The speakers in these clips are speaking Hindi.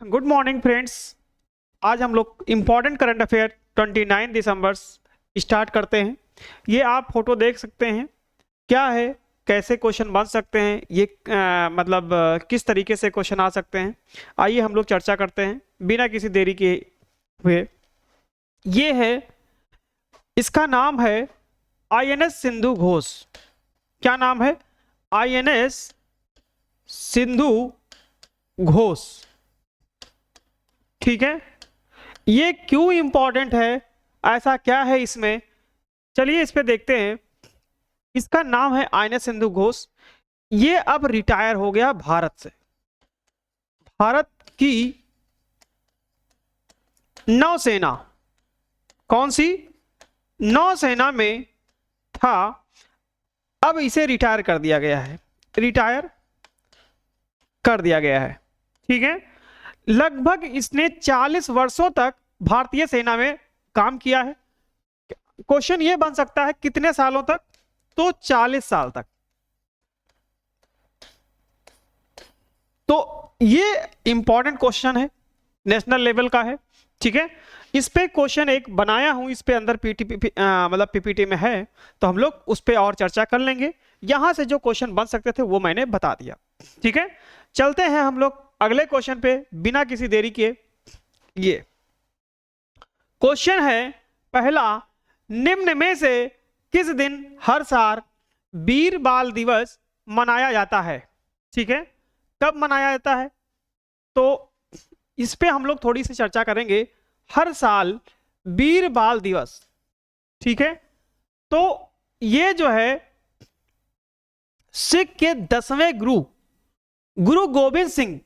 Good morning friends. आज हम लोग इम्पॉर्टेंट करंट अफेयर 29 दिसंबर स्टार्ट करते हैं। ये आप फोटो देख सकते हैं, क्या है, कैसे क्वेश्चन बन सकते हैं, ये किस तरीके से क्वेश्चन आ सकते हैं। आइए हम लोग चर्चा करते हैं बिना किसी देरी के हुए। ये है, इसका नाम है आईएनएस सिंधु घोष। क्या नाम है? आईएनएस सिंधु घोष। ठीक है, ये क्यों इंपॉर्टेंट है, ऐसा क्या है इसमें, चलिए इस पे देखते हैं। इसका नाम है आईएनएस सिंधु घोष। ये अब रिटायर हो गया भारत से। भारत की नौसेना, कौन सी नौसेना में था, अब इसे रिटायर कर दिया गया है। रिटायर कर दिया गया है। ठीक है, लगभग इसने 40 वर्षों तक भारतीय सेना में काम किया है। क्वेश्चन ये बन सकता है कितने सालों तक, तो 40 साल तक। तो ये इंपॉर्टेंट क्वेश्चन है, नेशनल लेवल का है। ठीक है, इस पे क्वेश्चन एक बनाया हूं, इस पे अंदर पीपीटी में है, तो हम लोग उस पे और चर्चा कर लेंगे। यहां से जो क्वेश्चन बन सकते थे वो मैंने बता दिया। ठीक है, चलते हैं हम लोग अगले क्वेश्चन पे बिना किसी देरी के। ये क्वेश्चन है पहला, निम्न में से किस दिन हर साल वीर बाल दिवस मनाया जाता है? ठीक है, कब मनाया जाता है, तो इस पे हम लोग थोड़ी सी चर्चा करेंगे। हर साल वीर बाल दिवस। ठीक है, तो ये जो है सिख के 10वें गुरु गोविंद सिंह,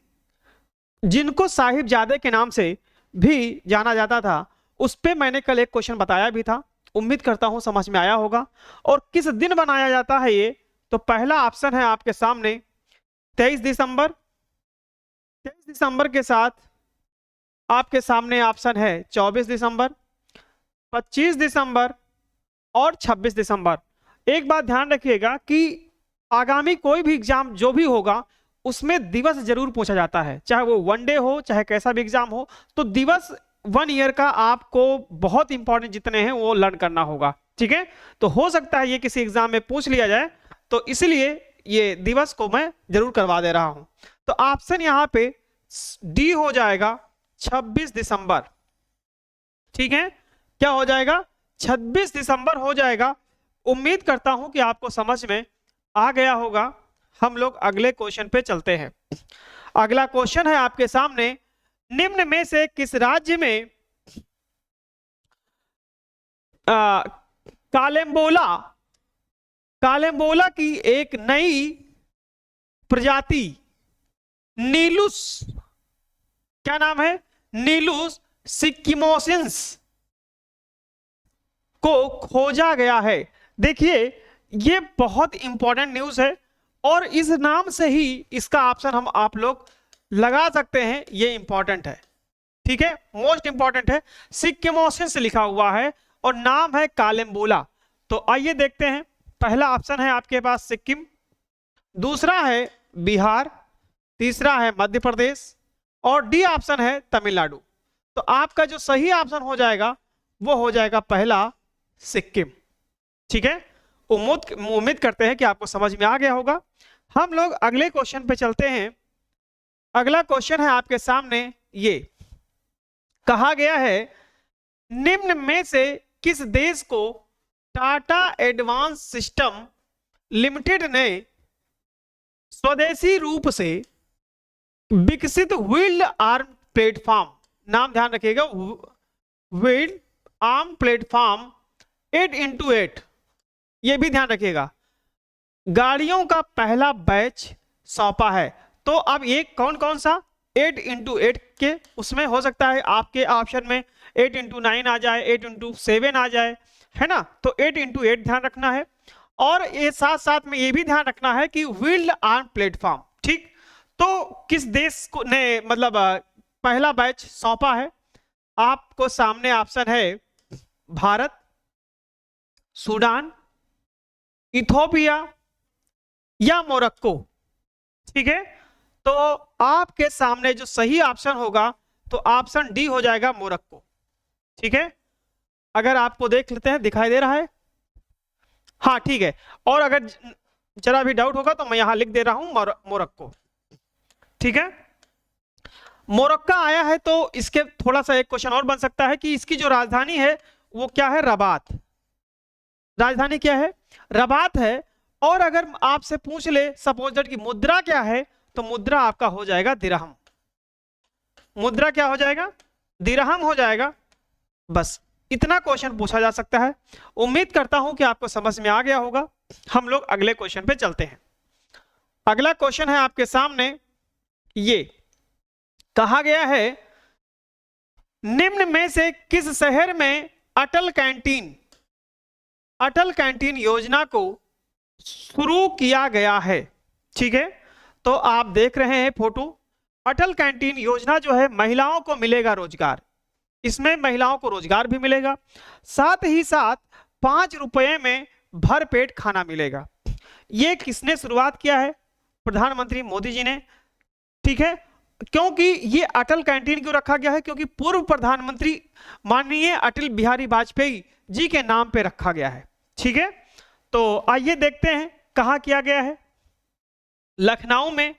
जिनको साहिबजादे के नाम से भी जाना जाता था, उस पे मैंने कल एक क्वेश्चन बताया भी था। उम्मीद करता हूं समझ में आया होगा। और किस दिन बनाया जाता है ये, तो पहला ऑप्शन है आपके सामने 23 दिसंबर। 23 दिसंबर के साथ आपके सामने ऑप्शन है 24 दिसंबर, 25 दिसंबर और 26 दिसंबर। एक बात ध्यान रखिएगा कि आगामी कोई भी एग्जाम जो भी होगा उसमें दिवस जरूर पूछा जाता है, चाहे वो वनडे हो चाहे कैसा भी एग्जाम हो, तो दिवस 1 ईयर का आपको बहुत इंपॉर्टेंट जितने हैं वो लर्न करना होगा। ठीक है, तो हो सकता है ये किसी एग्जाम में पूछ लिया जाए, तो इसलिए ये दिवस को मैं जरूर करवा दे रहा हूं। तो ऑप्शन यहां पे डी हो जाएगा 26 दिसंबर। ठीक है, क्या हो जाएगा? 26 दिसंबर हो जाएगा। उम्मीद करता हूं कि आपको समझ में आ गया होगा। हम लोग अगले क्वेश्चन पे चलते हैं। अगला क्वेश्चन है आपके सामने, निम्न में से किस राज्य में कालेम्बोला की एक नई प्रजाति नीलुस, क्या नाम है, नीलुस सिक्किमोसिंस को खोजा गया है? देखिए, ये बहुत इंपॉर्टेंट न्यूज है और इस नाम से ही इसका ऑप्शन हम आप लोग लगा सकते हैं। ये इंपॉर्टेंट है, ठीक है, मोस्ट इंपॉर्टेंट है। सिक्किमोसिंस लिखा हुआ है और नाम है कालेम्बोला। तो आइए देखते हैं। पहला ऑप्शन है आपके पास सिक्किम, दूसरा है बिहार, तीसरा है मध्य प्रदेश और डी ऑप्शन है तमिलनाडु। तो आपका जो सही ऑप्शन हो जाएगा वो हो जाएगा पहला सिक्किम। ठीक है, उम्मीद करते हैं कि आपको समझ में आ गया होगा। हम लोग अगले क्वेश्चन पे चलते हैं। अगला क्वेश्चन है आपके सामने, ये कहा गया है, निम्न में से किस देश को टाटा एडवांस सिस्टम लिमिटेड ने स्वदेशी रूप से विकसित व्हील्ड आर्म प्लेटफॉर्म, नाम ध्यान रखिएगा, व्हील्ड आर्म प्लेटफॉर्म 8x8, ये भी ध्यान रखिएगा, गाड़ियों का पहला बैच सौंपा है। तो अब ये कौन कौन सा 8x8 के, उसमें हो सकता है आपके ऑप्शन में 8x9 आ जाए, 8x7 आ जाए, है ना, तो 8x8 ध्यान रखना है। और ये साथ साथ में ये भी ध्यान रखना है कि व्हील्ड आर्म प्लेटफॉर्म। ठीक, तो किस देश को ने पहला बैच सौंपा है? आपको सामने ऑप्शन है भारत, सूडान, इथोपिया या मोरक्को। ठीक है, तो आपके सामने जो सही ऑप्शन होगा तो ऑप्शन डी हो जाएगा, मोरक्को। ठीक है, अगर आपको देख लेते हैं, दिखाई दे रहा है? हाँ ठीक है, और अगर जरा भी डाउट होगा तो मैं यहां लिख दे रहा हूं मोरक्को। ठीक है, मोरक्को आया है तो इसके थोड़ा सा एक क्वेश्चन और बन सकता है कि इसकी जो राजधानी है वो क्या है? रबात। राजधानी क्या है? रबात है। और अगर आपसे पूछ ले सपोज दैट की मुद्रा क्या है, तो मुद्रा आपका हो जाएगा दिरहम। मुद्रा क्या हो जाएगा? दिरहम हो जाएगा। बस इतना क्वेश्चन पूछा जा सकता है। उम्मीद करता हूं कि आपको समझ में आ गया होगा। हम लोग अगले क्वेश्चन पे चलते हैं। अगला क्वेश्चन है आपके सामने, ये कहा गया है निम्न में से किस शहर में अटल कैंटीन योजना को शुरू किया गया है? ठीक है, तो आप देख रहे हैं फोटो। अटल कैंटीन योजना जो है, महिलाओं को मिलेगा रोजगार, इसमें महिलाओं को रोजगार भी मिलेगा, साथ ही साथ 5 रुपए में भरपेट खाना मिलेगा। ये किसने शुरुआत किया है? प्रधानमंत्री मोदी जी ने। ठीक है, क्योंकि ये अटल कैंटीन क्यों रखा गया है? क्योंकि पूर्व प्रधानमंत्री माननीय अटल बिहारी वाजपेयी जी के नाम पे रखा गया है। ठीक है, तो आइए देखते हैं कहां किया गया है। लखनऊ में,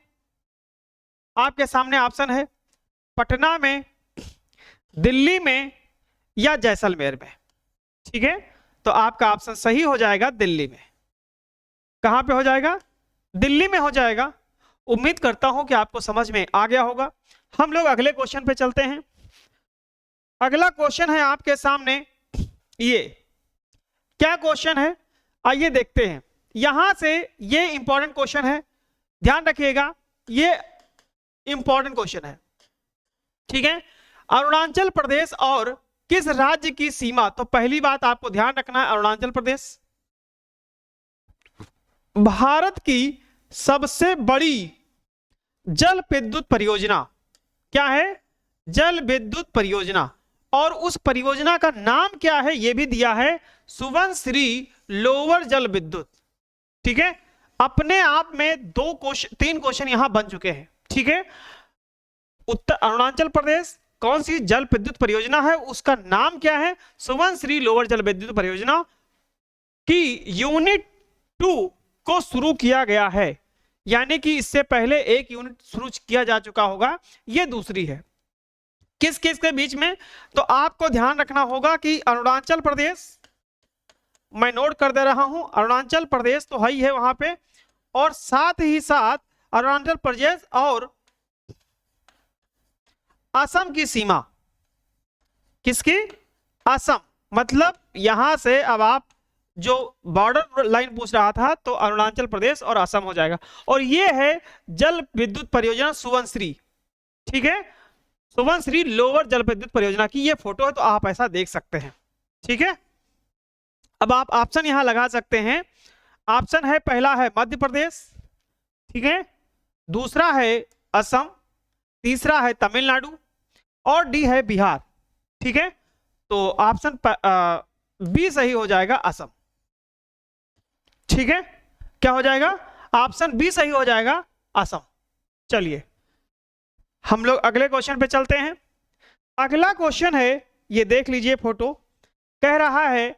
आपके सामने ऑप्शन है, पटना में, दिल्ली में या जैसलमेर में। ठीक है, तो आपका ऑप्शन सही हो जाएगा दिल्ली में। कहां पे हो जाएगा? दिल्ली में हो जाएगा। उम्मीद करता हूं कि आपको समझ में आ गया होगा। हम लोग अगले क्वेश्चन पे चलते हैं। अगला क्वेश्चन है आपके सामने, ये क्या क्वेश्चन है आइए देखते हैं। यहां से ये इंपॉर्टेंट क्वेश्चन है, ध्यान रखिएगा, ये इंपॉर्टेंट क्वेश्चन है। ठीक है, अरुणाचल प्रदेश और किस राज्य की सीमा? तो पहली बात आपको ध्यान रखना है, अरुणाचल प्रदेश भारत की सबसे बड़ी जल विद्युत परियोजना क्या है? जल विद्युत परियोजना। और उस परियोजना का नाम क्या है ये भी दिया है, सुबनसिरी लोअर जल विद्युत। ठीक है, अपने आप में 3 क्वेश्चन यहां बन चुके हैं। ठीक है, उत्तर अरुणाचल प्रदेश कौन सी जल विद्युत परियोजना है, उसका नाम क्या है? सुबनसिरी लोअर जल विद्युत परियोजना की यूनिट 2 को शुरू किया गया है। यानी कि इससे पहले एक यूनिट शुरू किया जा चुका होगा, ये दूसरी है। किस किस के बीच में? तो आपको ध्यान रखना होगा कि अरुणाचल प्रदेश, मैं नोट कर दे रहा हूं, अरुणाचल प्रदेश तो है ही है वहां पे, और साथ ही साथ अरुणाचल प्रदेश और असम की सीमा। किसकी? असम। मतलब यहां से अब आप जो बॉर्डर लाइन पूछ रहा था तो अरुणाचल प्रदेश और असम हो जाएगा। और ये है जल विद्युत परियोजना सुबनसिरी। ठीक है, सुबनसिरी लोअर जल विद्युत परियोजना की ये फोटो है, तो आप ऐसा देख सकते हैं। ठीक है, अब आप ऑप्शन यहां लगा सकते हैं। ऑप्शन है, पहला है मध्य प्रदेश, ठीक है, दूसरा है असम, तीसरा है तमिलनाडु और डी है बिहार। ठीक है, तो ऑप्शन बी सही हो जाएगा, असम। ठीक है, क्या हो जाएगा? ऑप्शन बी सही हो जाएगा, असम। चलिए हम लोग अगले क्वेश्चन पे चलते हैं। अगला क्वेश्चन है, ये देख लीजिए फोटो, कह रहा है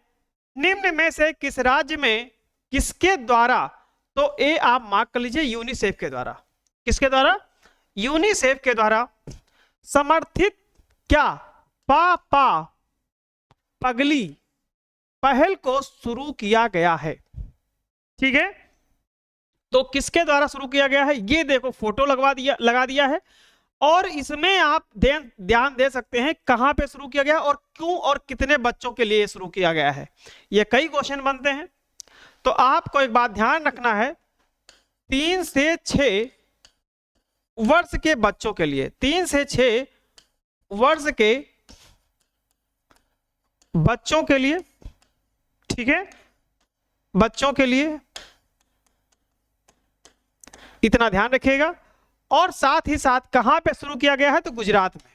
निम्न में से किस राज्य में किसके द्वारा, तो ए आप मार्क कर लीजिए, यूनिसेफ के द्वारा। किसके द्वारा? यूनिसेफ के द्वारा समर्थित क्या पापा पगली पहल को शुरू किया गया है। ठीक है, तो किसके द्वारा शुरू किया गया है? ये देखो फोटो लगा दिया है, और इसमें आप ध्यान दे सकते हैं कहां पे शुरू किया गया और क्यों और कितने बच्चों के लिए शुरू किया गया है। ये कई क्वेश्चन बनते हैं, तो आपको एक बात ध्यान रखना है, 3 से 6 वर्ष के बच्चों के लिए, 3 से 6 वर्ष के बच्चों के लिए, ठीक है, बच्चों के लिए इतना ध्यान रखिएगा। और साथ ही साथ कहां पे शुरू किया गया है? तो गुजरात में।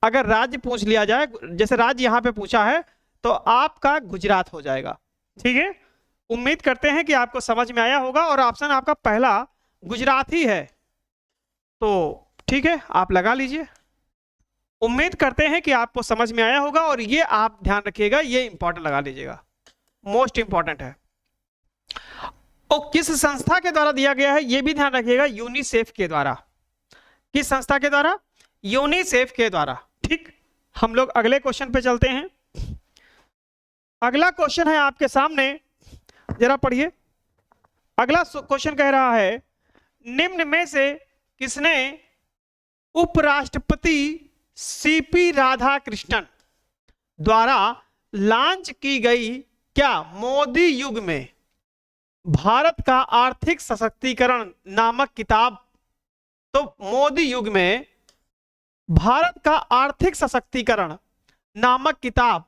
अगर राज्य पूछ लिया जाए, जैसे राज्य यहां पे पूछा है, तो आपका गुजरात हो जाएगा। ठीक है, उम्मीद करते हैं कि आपको समझ में आया होगा, और ऑप्शन आपका पहला गुजरात ही है। तो ठीक है, आप लगा लीजिए। उम्मीद करते हैं कि आपको समझ में आया होगा, और ये आप ध्यान रखिएगा, ये इंपॉर्टेंट लगा लीजिएगा, मोस्ट इंपॉर्टेंट है। और किस संस्था के द्वारा दिया गया है ये भी ध्यान रखिएगा, यूनिसेफ के द्वारा। किस संस्था के द्वारा? यूनिसेफ के द्वारा। ठीक, हम लोग अगले क्वेश्चन पे चलते हैं। अगला क्वेश्चन है आपके सामने, जरा पढ़िए। अगला क्वेश्चन कह रहा है, निम्न में से किसने उपराष्ट्रपति सीपी राधाकृष्णन द्वारा लॉन्च की गई क्या मोदी युग में भारत का आर्थिक सशक्तिकरण नामक किताब? तो मोदी युग में भारत का आर्थिक सशक्तिकरण नामक किताब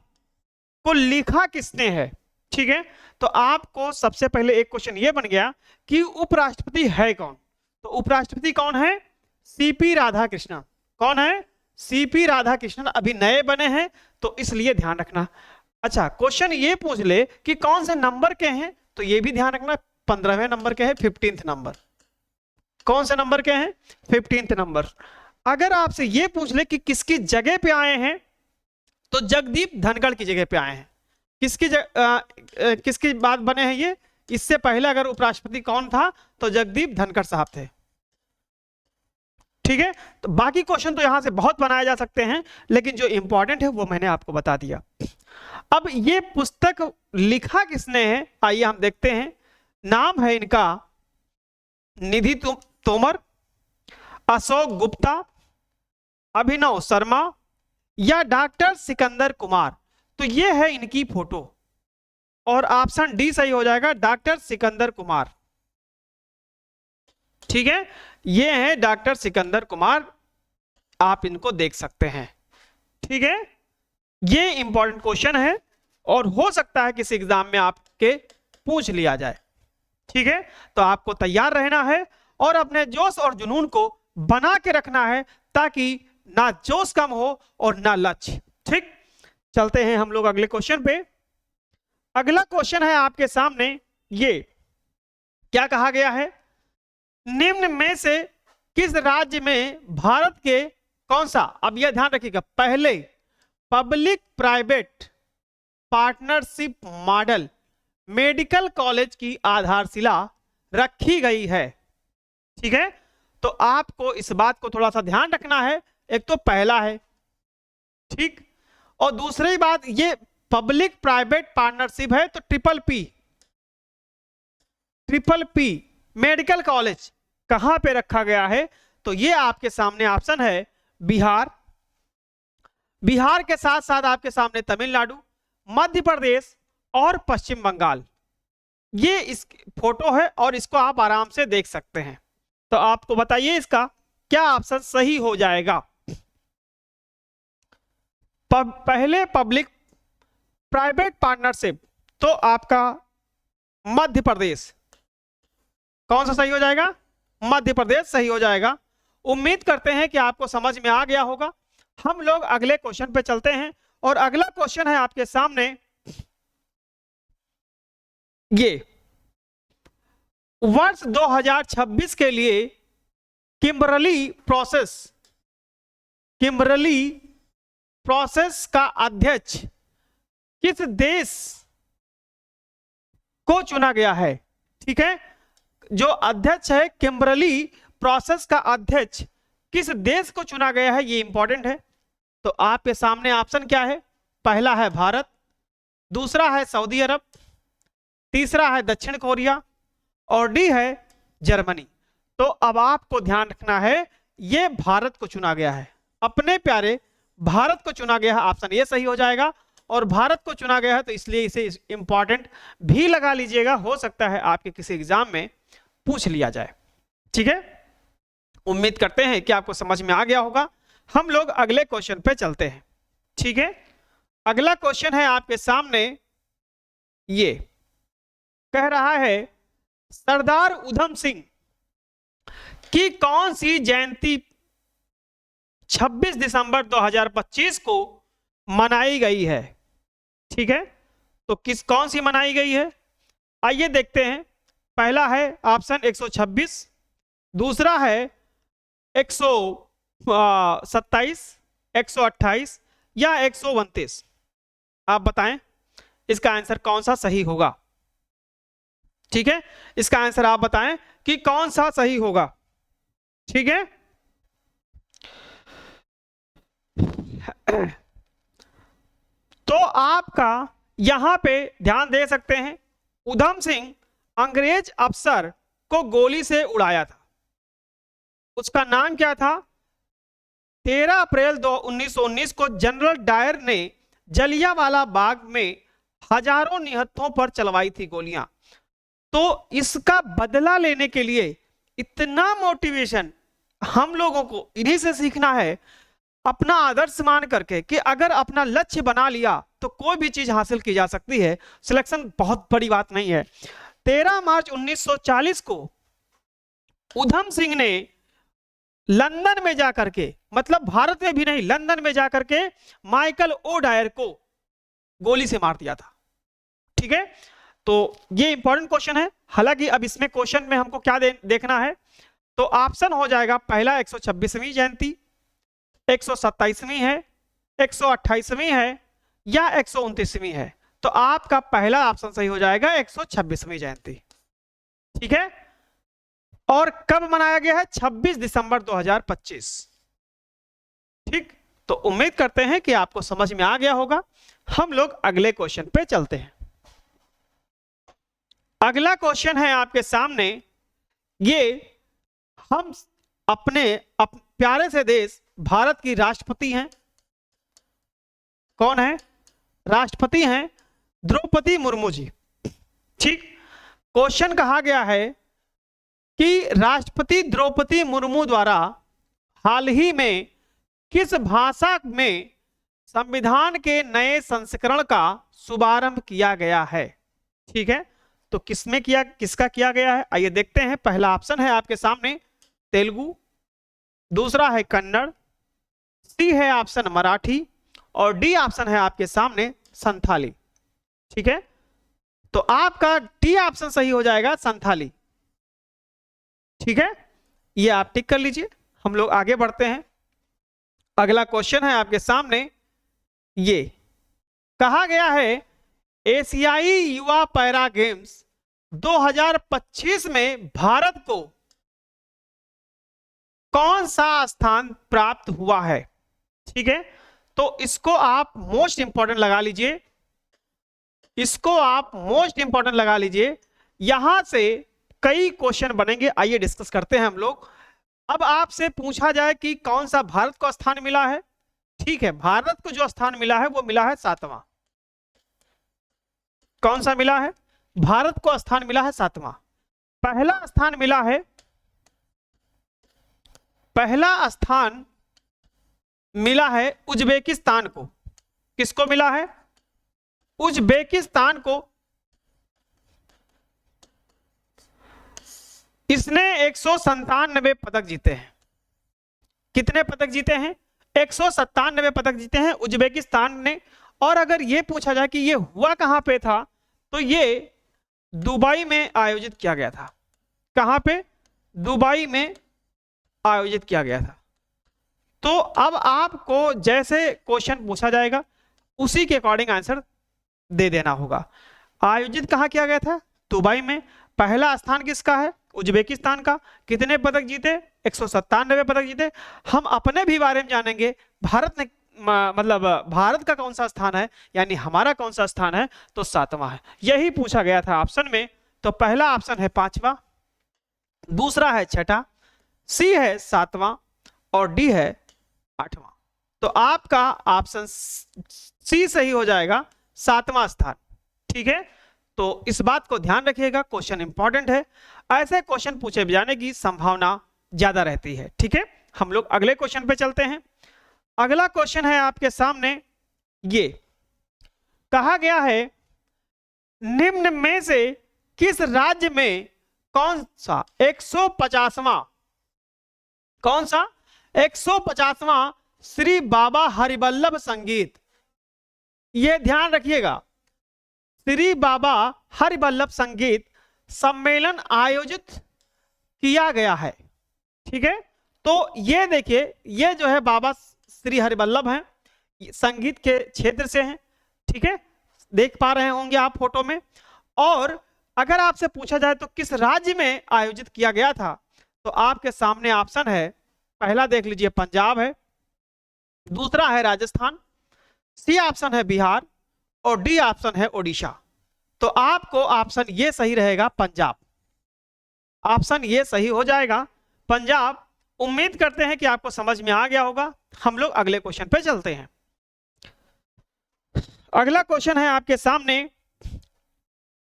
को लिखा किसने है? ठीक है, तो आपको सबसे पहले एक क्वेश्चन ये बन गया कि उपराष्ट्रपति है कौन। तो उपराष्ट्रपति कौन है? सीपी राधाकृष्णन। कौन है? सीपी राधाकृष्णन। अभी नए बने हैं तो इसलिए ध्यान रखना। अच्छा, क्वेश्चन ये पूछ ले कि कौन से नंबर के हैं, तो ये भी ध्यान रखना, 15वें नंबर के हैं, 15th नंबर। कौन से नंबर के हैं? 15th number. अगर आपसे ये पूछ ले कि किसकी जगह पे आए हैं, तो जगदीप धनखड़ की जगह पे आए हैं। किसकी बात बने हैं ये? इससे पहले अगर उपराष्ट्रपति कौन था तो जगदीप धनखड़ साहब थे। ठीक है, तो बाकी क्वेश्चन तो यहां से बहुत बनाए जा सकते हैं, लेकिन जो इंपॉर्टेंट है वो मैंने आपको बता दिया। अब ये पुस्तक लिखा किसने है, आइए हम देखते हैं। नाम है इनका निधि तोमर, अशोक गुप्ता, अभिनव शर्मा या डॉक्टर सिकंदर कुमार। तो ये है इनकी फोटो, और ऑप्शन डी सही हो जाएगा, डॉक्टर सिकंदर कुमार। ठीक है, ये है डॉक्टर सिकंदर कुमार, आप इनको देख सकते हैं। ठीक है, ये इंपॉर्टेंट क्वेश्चन है और हो सकता है किसी एग्जाम में आपके पूछ लिया जाए। ठीक है, तो आपको तैयार रहना है और अपने जोश और जुनून को बना के रखना है, ताकि ना जोश कम हो और ना लक्ष्य। ठीक, चलते हैं हम लोग अगले क्वेश्चन पे। अगला क्वेश्चन है आपके सामने, ये क्या कहा गया है? निम्न में से किस राज्य में भारत के कौन सा, अब यह ध्यान रखिएगा, पहले public private partnership model medical college की आधारशिला रखी गई है? ठीक है, तो आपको इस बात को थोड़ा सा ध्यान रखना है। एक तो पहला है, ठीक, और दूसरी बात ये पब्लिक प्राइवेट पार्टनरशिप है, तो ट्रिपल पी मेडिकल कॉलेज कहां पे रखा गया है? तो ये आपके सामने ऑप्शन है बिहार, बिहार के साथ साथ आपके सामने तमिलनाडु, मध्य प्रदेश और पश्चिम बंगाल। ये इस फोटो है और इसको आप आराम से देख सकते हैं। तो आपको बताइए इसका क्या ऑप्शन सही हो जाएगा? पहले पब्लिक प्राइवेट पार्टनरशिप, तो आपका मध्य प्रदेश। कौन सा सही हो जाएगा? मध्य प्रदेश सही हो जाएगा। उम्मीद करते हैं कि आपको समझ में आ गया होगा। हम लोग अगले क्वेश्चन पे चलते हैं, और अगला क्वेश्चन है आपके सामने ये, वर्ष 2026 के लिए किम्बरली प्रोसेस का अध्यक्ष किस देश को चुना गया है? ठीक है, जो अध्यक्ष है किम्बरली प्रोसेस का अध्यक्ष किस देश को चुना गया है, ये इंपॉर्टेंट है। तो आपके सामने ऑप्शन क्या है? पहला है भारत, दूसरा है सऊदी अरब, तीसरा है दक्षिण कोरिया, और डी है जर्मनी। तो अब आपको ध्यान रखना है, ये भारत को चुना गया है, अपने प्यारे भारत को चुना गया है, ऑप्शन ये सही हो जाएगा। और भारत को चुना गया है तो इसलिए इसे इंपॉर्टेंट भी लगा लीजिएगा, हो सकता है आपके किसी एग्जाम में पूछ लिया जाए। ठीक है, उम्मीद करते हैं कि आपको समझ में आ गया होगा। हम लोग अगले क्वेश्चन पे चलते हैं। ठीक है, अगला क्वेश्चन है आपके सामने, ये कह रहा है सरदार उधम सिंह की कौन सी जयंती 26 दिसंबर 2025 को मनाई गई है? ठीक है, तो कौन सी मनाई गई है? आइए देखते हैं। पहला है ऑप्शन 126, दूसरा है 127, 128 या 129? आप बताएं इसका आंसर कौन सा सही होगा। ठीक है, इसका आंसर आप बताएं कि कौन सा सही होगा। ठीक है, तो आपका यहां पे ध्यान दे सकते हैं, उधम सिंह अंग्रेज अफसर को गोली से उड़ाया था। उसका नाम क्या था? 13 अप्रैल 1919 को जनरल डायर ने जलियांवाला बाग में हजारों निहत्थों पर चलवाई थी गोलियां। तो इसका बदला लेने के लिए इतना मोटिवेशन हम लोगों को इन्हीं से सीखना है, अपना आदर्श मान करके कि अगर अपना लक्ष्य बना लिया तो कोई भी चीज हासिल की जा सकती है। सिलेक्शन बहुत बड़ी बात नहीं है। 13 मार्च 1940 को उधम सिंह ने लंदन में जाकर के, मतलब भारत में भी नहीं, लंदन में जाकर के माइकल ओ डायर को गोली से मार दिया था। ठीक है, तो ये इंपॉर्टेंट क्वेश्चन है। हालांकि अब इसमें क्वेश्चन में हमको क्या देखना है, तो ऑप्शन हो जाएगा पहला 126वीं जयंती, 127वीं है, 128वीं है या 129वीं है। तो आपका पहला ऑप्शन सही हो जाएगा 126वीं जयंती। ठीक है, और कब मनाया गया है? 26 दिसंबर 2025। ठीक, तो उम्मीद करते हैं कि आपको समझ में आ गया होगा। हम लोग अगले क्वेश्चन पे चलते हैं। अगला क्वेश्चन है आपके सामने, ये हम अपने प्यारे से देश भारत की राष्ट्रपति हैं। कौन है? राष्ट्रपति हैं द्रौपदी मुर्मू जी। ठीक, क्वेश्चन कहा गया है कि राष्ट्रपति द्रौपदी मुर्मू द्वारा हाल ही में किस भाषा में संविधान के नए संस्करण का शुभारंभ किया गया है? ठीक है, तो किसमें किया, किसका किया गया है? आइए देखते हैं। पहला ऑप्शन है आपके सामने तेलुगु, दूसरा है कन्नड़, सी है ऑप्शन मराठी और डी ऑप्शन है आपके सामने संथाली। ठीक है, तो आपका डी ऑप्शन सही हो जाएगा, संथाली। ठीक है, ये आप टिक कर लीजिए। हम लोग आगे बढ़ते हैं। अगला क्वेश्चन है आपके सामने, ये कहा गया है एशियाई युवा पैरा गेम्स 2025 में भारत को कौन सा स्थान प्राप्त हुआ है? ठीक है, तो इसको आप मोस्ट इंपॉर्टेंट लगा लीजिए, इसको आप मोस्ट इंपॉर्टेंट लगा लीजिए। यहां से कई क्वेश्चन बनेंगे, आइए डिस्कस करते हैं हम लोग। अब आपसे पूछा जाए कि कौन सा भारत को स्थान मिला है। ठीक है, भारत को जो स्थान मिला है वो मिला है 7वां। कौन सा मिला है? भारत को स्थान मिला है 7वां। पहला स्थान मिला है, पहला स्थान मिला है उज्बेकिस्तान को। किसको मिला है? उज्बेकिस्तान को। इसने 197 पदक जीते हैं। कितने पदक जीते हैं? 197 पदक जीते हैं उज्बेकिस्तान ने। और अगर ये पूछा जाए कि ये हुआ कहां पे था, तो ये दुबई में आयोजित किया गया था। कहां पे? दुबई में आयोजित किया गया था। तो अब आपको जैसे क्वेश्चन पूछा जाएगा उसी के अकॉर्डिंग आंसर दे देना होगा। आयोजित कहां किया गया था? दुबई में। पहला स्थान किसका है? उज्बेकिस्तान का। कितने पदक जीते? 197 पदक जीते। हम अपने भी बारे में जानेंगे, भारत ने मतलब भारत का कौन सा स्थान है, यानी हमारा कौन सा स्थान है, तो 7वां है। यही पूछा गया था ऑप्शन में। तो पहला ऑप्शन है 5वां, दूसरा है 6ठा, सी है 7वां और डी है 8वां। तो आपका ऑप्शन सी सही हो जाएगा, 7वां स्थान। ठीक है, तो इस बात को ध्यान रखिएगा, क्वेश्चन इंपॉर्टेंट है। ऐसे क्वेश्चन पूछे जाने की संभावना ज्यादा रहती है। ठीक है, हम लोग अगले क्वेश्चन पे चलते हैं। अगला क्वेश्चन है आपके सामने, ये कहा गया है निम्न में से किस राज्य में कौन सा 150वां, कौन सा 150वां श्री बाबा हरिवल्लभ संगीत, यह ध्यान रखिएगा, श्री बाबा हरिवल्लभ संगीत सम्मेलन आयोजित किया गया है। ठीक है, तो ये देखिए, ये जो है बाबा श्री हरिवल्लभ हैं, संगीत के क्षेत्र से हैं, ठीक है, देख पा रहे होंगे आप फोटो में। और अगर आपसे पूछा जाए तो किस राज्य में आयोजित किया गया था, तो आपके सामने ऑप्शन है, पहला देख लीजिए पंजाब है, दूसरा है राजस्थान, सी ऑप्शन है बिहार, और डी ऑप्शन है ओडिशा। तो आपको ऑप्शन ये सही रहेगा, पंजाब। ऑप्शन ये सही हो जाएगा, पंजाब। उम्मीद करते हैं कि आपको समझ में आ गया होगा। हम लोग अगले क्वेश्चन पे चलते हैं। अगला क्वेश्चन है आपके सामने,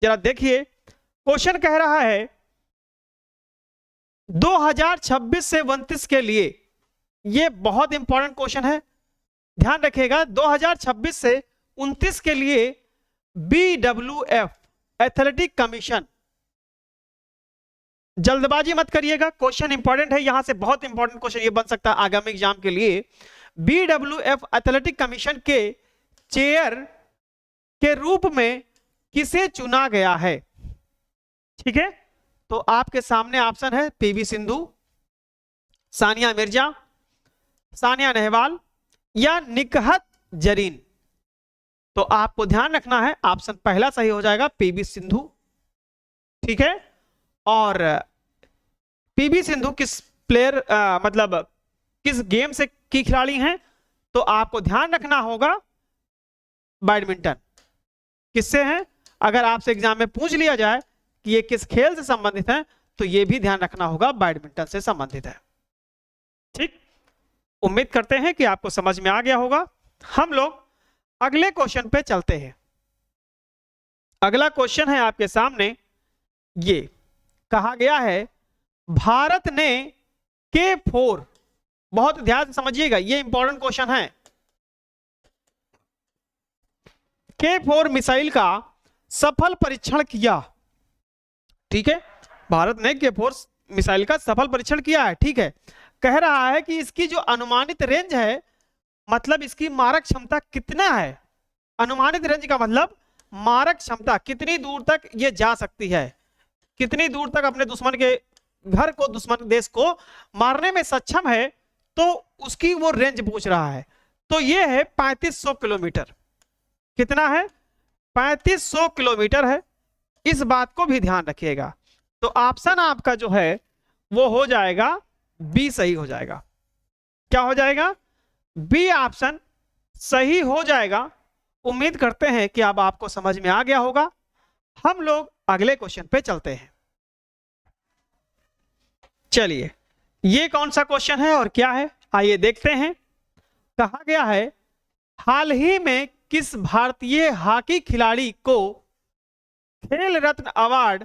जरा देखिए। क्वेश्चन कह रहा है 2026 से 29 के लिए, ये बहुत इंपॉर्टेंट क्वेश्चन है, ध्यान रखिएगा। 2026 से 29 के लिए BWF एथलेटिक कमीशन, जल्दबाजी मत करिएगा, क्वेश्चन इंपॉर्टेंट है, यहां से बहुत इंपॉर्टेंट क्वेश्चन ये बन सकता है आगामी एग्जाम के लिए। BWF एथलेटिक कमीशन के चेयर के रूप में किसे चुना गया है? ठीक है, तो आपके सामने ऑप्शन है पीवी सिंधु, सानिया मिर्जा, सानिया नेहवाल या निकहत जरीन। तो आपको ध्यान रखना है, ऑप्शन पहला सही हो जाएगा, पीवी सिंधु। ठीक है, और पीवी सिंधु किस प्लेयर मतलब किस गेम से की खिलाड़ी हैं? तो आपको ध्यान रखना होगा बैडमिंटन। किससे हैं? अगर आपसे एग्जाम में पूछ लिया जाए कि ये किस खेल से संबंधित है, तो ये भी ध्यान रखना होगा, बैडमिंटन से संबंधित है। ठीक, उम्मीद करते हैं कि आपको समझ में आ गया होगा। हम लोग अगले क्वेश्चन पे चलते हैं। अगला क्वेश्चन है आपके सामने, ये कहा गया है भारत ने K4, बहुत ध्यान से समझिएगा, ये इंपॉर्टेंट क्वेश्चन है, K4 मिसाइल का सफल परीक्षण किया। ठीक है, भारत ने K4 मिसाइल का सफल परीक्षण किया है। ठीक है, कह रहा है कि इसकी जो अनुमानित रेंज है, मतलब इसकी मारक क्षमता कितना है? अनुमानित रेंज का मतलब मारक क्षमता, कितनी दूर तक ये जा सकती है, कितनी दूर तक अपने दुश्मन के घर को, दुश्मन देश को मारने में सक्षम है, तो उसकी वो रेंज पूछ रहा है। तो ये है 3500 किलोमीटर। कितना है? 3500 किलोमीटर है। इस बात को भी ध्यान रखिएगा। तो ऑप्शन आपका जो है वो हो जाएगा बी, सही हो जाएगा। क्या हो जाएगा? बी ऑप्शन सही हो जाएगा। उम्मीद करते हैं कि अब आपको समझ में आ गया होगा। हम लोग अगले क्वेश्चन पे चलते हैं। चलिए, ये कौन सा क्वेश्चन है और क्या है, आइए देखते हैं। कहा गया है हाल ही में किस भारतीय हॉकी खिलाड़ी को खेल रत्न अवार्ड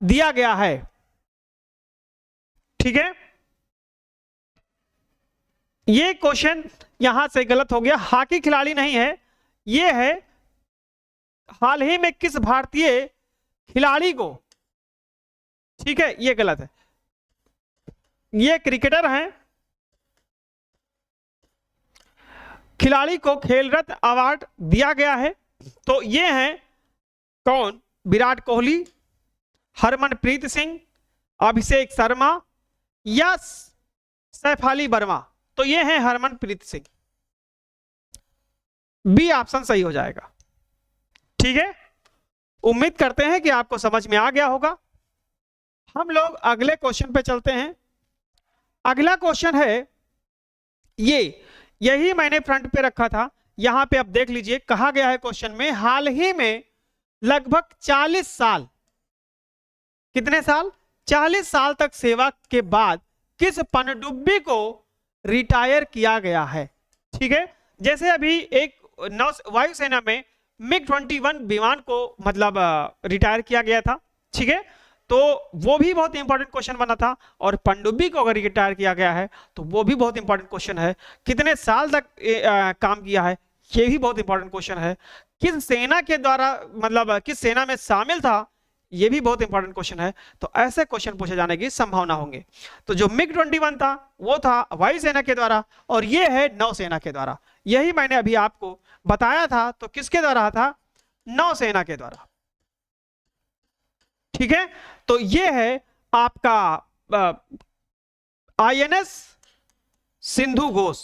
दिया गया है? ठीक है, ये क्वेश्चन यहां से गलत हो गया, हॉकी खिलाड़ी नहीं है, ये है हाल ही में किस भारतीय खिलाड़ी को। ठीक है, ये गलत है, ये क्रिकेटर हैं, खिलाड़ी को खेल रत्न अवार्ड दिया गया है। तो ये हैं कौन? विराट कोहली, हरमनप्रीत सिंह, अभिषेक शर्मा या सैफ अली वर्मा। तो ये हैं हरमनप्रीत सिंह। बी ऑप्शन सही हो जाएगा। ठीक है, उम्मीद करते हैं कि आपको समझ में आ गया होगा। हम लोग अगले क्वेश्चन पे चलते हैं। अगला क्वेश्चन है ये, यही मैंने फ्रंट पे रखा था, यहां पे आप देख लीजिए। कहा गया है क्वेश्चन में हाल ही में लगभग 40 साल, कितने साल? 40 साल तक सेवा के बाद किस पनडुब्बी को रिटायर किया गया है? ठीक है, जैसे अभी एक वायुसेना में MiG-21 विमान को मतलब रिटायर किया गया था। ठीक है, तो वो भी बहुत इंपॉर्टेंट क्वेश्चन बना था, और पनडुब्बी को अगर रिटायर किया गया है तो वो भी बहुत इंपॉर्टेंट क्वेश्चन है। कितने साल तक काम किया है, ये भी बहुत इंपॉर्टेंट क्वेश्चन है। किस सेना के द्वारा मतलब किस सेना में शामिल था, ये भी बहुत इंपॉर्टेंट क्वेश्चन है। तो ऐसे क्वेश्चन पूछे जाने की संभावना होंगे। तो जो MiG-21 था वो था वायुसेना के द्वारा, और ये है नौसेना के द्वारा। यही मैंने अभी आपको बताया था। तो किसके द्वारा था? नौसेना के द्वारा। ठीक है, तो ये है आपका आईएनएस सिंधु घोष।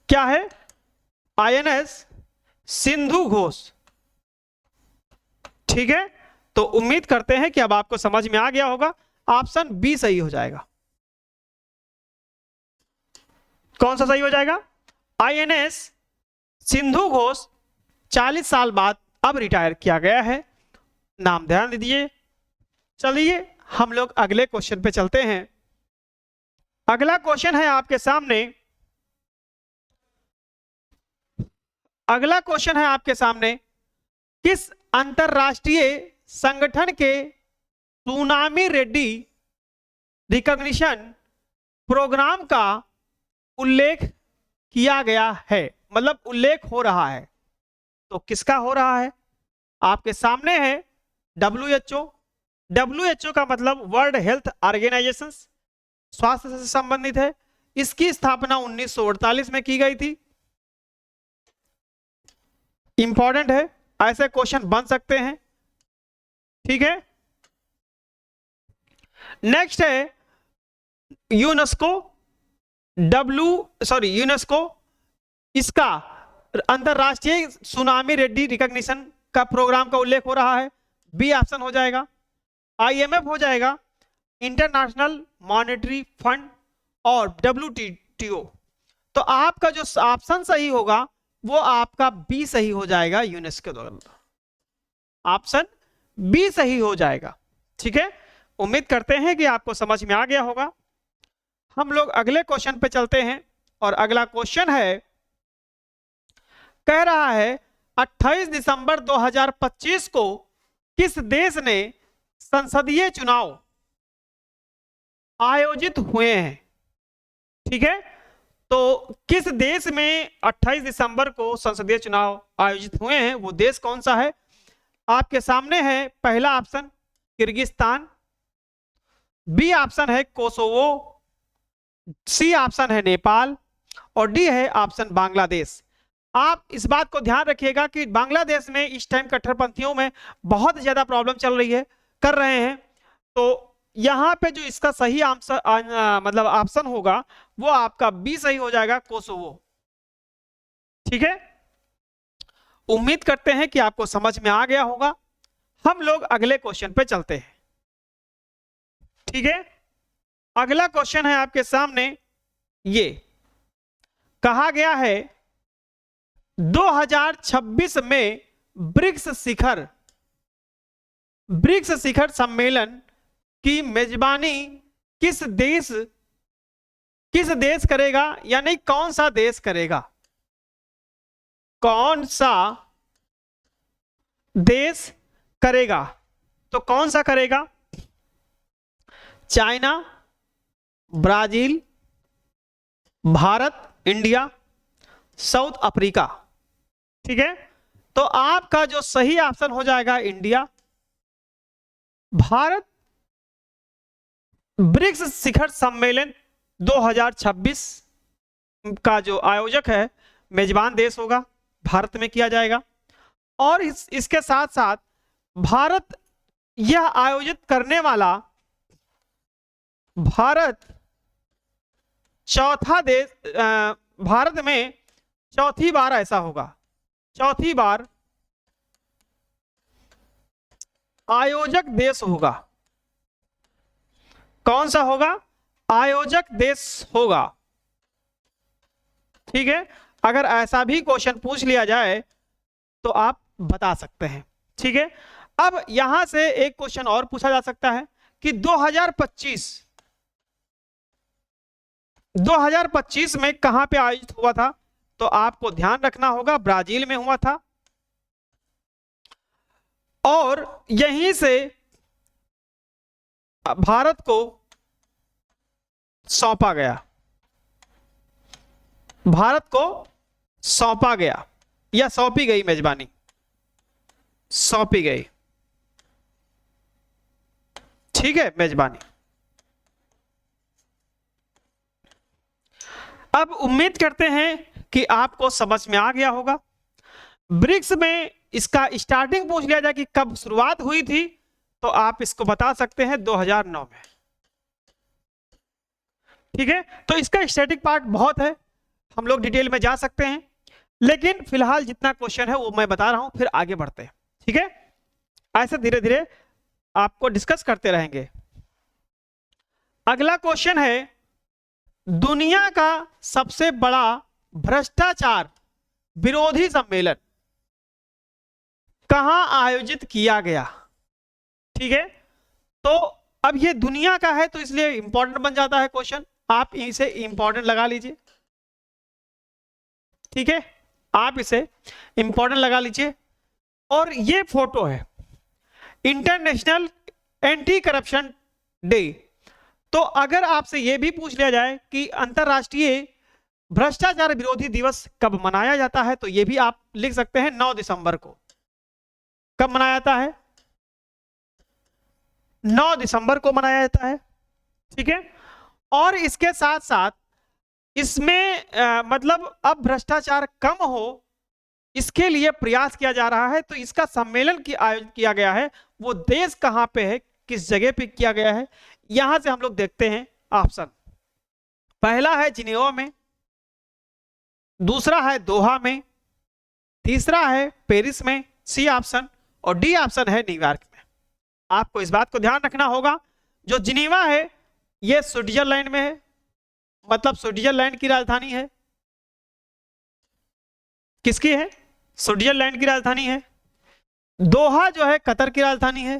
क्या है? आईएनएस सिंधु घोष। ठीक है, तो उम्मीद करते हैं कि अब आपको समझ में आ गया होगा। ऑप्शन बी सही हो जाएगा। कौन सा सही हो जाएगा? आईएनएस सिंधु घोष 40 साल बाद अब रिटायर किया गया है। नाम ध्यान दीजिए। चलिए हम लोग अगले क्वेश्चन पे चलते हैं। अगला क्वेश्चन है आपके सामने। अगला क्वेश्चन है आपके सामने, किस अंतरराष्ट्रीय संगठन के सुनामी रेड्डी रिकॉग्निशन प्रोग्राम का उल्लेख किया गया है? मतलब उल्लेख हो रहा है, तो किसका हो रहा है? आपके सामने है WHO। WHO का मतलब वर्ल्ड हेल्थ ऑर्गेनाइजेशन, स्वास्थ्य से संबंधित है। इसकी स्थापना 1948 में की गई थी। इंपॉर्टेंट है, ऐसे क्वेश्चन बन सकते हैं। ठीक है, नेक्स्ट है यूनेस्को। यूनेस्को, इसका अंतरराष्ट्रीय सुनामी रेड्डी रिकॉग्निशन का प्रोग्राम का उल्लेख हो रहा है। बी ऑप्शन हो जाएगा। IMF हो जाएगा, इंटरनेशनल मॉनेटरी फंड, और WTO। तो आपका जो ऑप्शन सही होगा वो आपका बी सही हो जाएगा, यूनेस्को द्वारा। ऑप्शन बी सही हो जाएगा। ठीक है, उम्मीद करते हैं कि आपको समझ में आ गया होगा। हम लोग अगले क्वेश्चन पे चलते हैं, और अगला क्वेश्चन है, कह रहा है 28 दिसंबर 2025 को किस देश ने संसदीय चुनाव आयोजित हुए हैं? ठीक है, तो किस देश में 28 दिसंबर को संसदीय चुनाव आयोजित हुए हैं, वो देश कौन सा है? आपके सामने है पहला ऑप्शन किर्गिस्तान, बी ऑप्शन है कोसोवो, सी ऑप्शन है नेपाल, और डी है ऑप्शन बांग्लादेश। आप इस बात को ध्यान रखिएगा कि बांग्लादेश में इस टाइम कट्टरपंथियों में बहुत ज्यादा प्रॉब्लम चल रही है, कर रहे हैं। तो यहां पे जो इसका सही आंसर मतलब ऑप्शन होगा वो आपका बी सही हो जाएगा, कोसोवो। ठीक है, उम्मीद करते हैं कि आपको समझ में आ गया होगा। हम लोग अगले क्वेश्चन पे चलते हैं। ठीक है, अगला क्वेश्चन है आपके सामने, ये कहा गया है 2026 में ब्रिक्स शिखर सम्मेलन की मेजबानी किस देश करेगा, यानी कौन सा देश करेगा? कौन सा देश करेगा? तो कौन सा करेगा? China, Brazil, Bharat, India, south Africa. ठीक है, तो आपका जो सही ऑप्शन हो जाएगा इंडिया। भारत ब्रिक्स शिखर सम्मेलन 2026 का जो आयोजक है, मेजबान देश होगा, भारत में किया जाएगा। और इसके साथ साथ भारत यह आयोजित करने वाला चौथा देश, भारत में चौथी बार ऐसा होगा, चौथी बार आयोजक देश होगा। कौन सा होगा? आयोजक देश होगा। ठीक है, अगर ऐसा भी क्वेश्चन पूछ लिया जाए तो आप बता सकते हैं। ठीक है, अब यहां से एक क्वेश्चन और पूछा जा सकता है कि 2025 में कहां पे आयोजित हुआ था? तो आपको ध्यान रखना होगा, ब्राजील में हुआ था, और यहीं से भारत को सौंपा गया, भारत को सौंपा गया या सौंपी गई, मेजबानी सौंपी गई। ठीक है, मेजबानी। अब उम्मीद करते हैं कि आपको समझ में आ गया होगा। ब्रिक्स में इसका स्टार्टिंग पूछ लिया जाए कि कब शुरुआत हुई थी, तो आप इसको बता सकते हैं 2009 में। ठीक है, तो इसका स्टैटिक पार्ट बहुत है, हम लोग डिटेल में जा सकते हैं, लेकिन फिलहाल जितना क्वेश्चन है वो मैं बता रहा हूं, फिर आगे बढ़ते हैं। ठीक है, ऐसे धीरे धीरे आपको डिस्कस करते रहेंगे। अगला क्वेश्चन है, दुनिया का सबसे बड़ा भ्रष्टाचार विरोधी सम्मेलन कहां आयोजित किया गया? ठीक है, तो अब ये दुनिया का है तो इसलिए इंपॉर्टेंट बन जाता है क्वेश्चन, आप इसे इंपॉर्टेंट लगा लीजिए। ठीक है, आप इसे इंपॉर्टेंट लगा लीजिए। और ये फोटो है इंटरनेशनल एंटी करप्शन डे। तो अगर आपसे यह भी पूछ लिया जाए कि अंतरराष्ट्रीय भ्रष्टाचार विरोधी दिवस कब मनाया जाता है, तो यह भी आप लिख सकते हैं 9 दिसंबर को। कब मनाया जाता है? 9 दिसंबर को मनाया जाता है। ठीक है, और इसके साथ साथ इसमें मतलब अब भ्रष्टाचार कम हो इसके लिए प्रयास किया जा रहा है। तो इसका सम्मेलन की आयोजन किया गया है, वो देश कहां पे है, किस जगह पे किया गया है, यहां से हम लोग देखते हैं ऑप्शन। पहला है जिनेवा में, दूसरा है दोहा में, तीसरा है पेरिस में, सी ऑप्शन, और डी ऑप्शन है न्यूयॉर्क में। आपको इस बात को ध्यान रखना होगा, जो जिनेवा है यह स्विट्जरलैंड में है, मतलब स्विट्जरलैंड की राजधानी है। किसकी है? स्विट्जरलैंड की राजधानी है। दोहा जो है कतर की राजधानी है।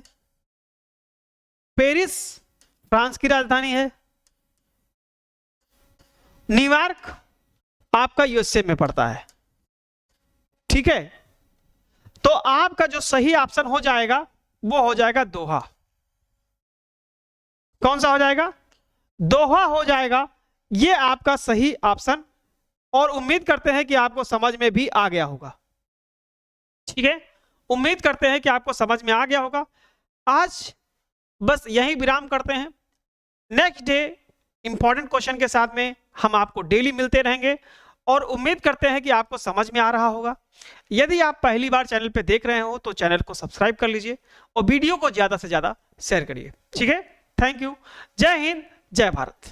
पेरिस फ्रांस की राजधानी है। न्यूयॉर्क आपका यूएसए में पड़ता है। ठीक है, तो आपका जो सही ऑप्शन हो जाएगा वो हो जाएगा दोहा। कौन सा हो जाएगा? दोहा हो जाएगा, ये आपका सही ऑप्शन। और उम्मीद करते हैं कि आपको समझ में भी आ गया होगा। ठीक है, उम्मीद करते हैं कि आपको समझ में आ गया होगा। आज बस यही विराम करते हैं। नेक्स्ट डे इंपॉर्टेंट क्वेश्चन के साथ में हम आपको डेली मिलते रहेंगे, और उम्मीद करते हैं कि आपको समझ में आ रहा होगा। यदि आप पहली बार चैनल पे देख रहे हो तो चैनल को सब्सक्राइब कर लीजिए और वीडियो को ज्यादा से ज्यादा शेयर करिए। ठीक है, थैंक यू। जय हिंद, जय भारत।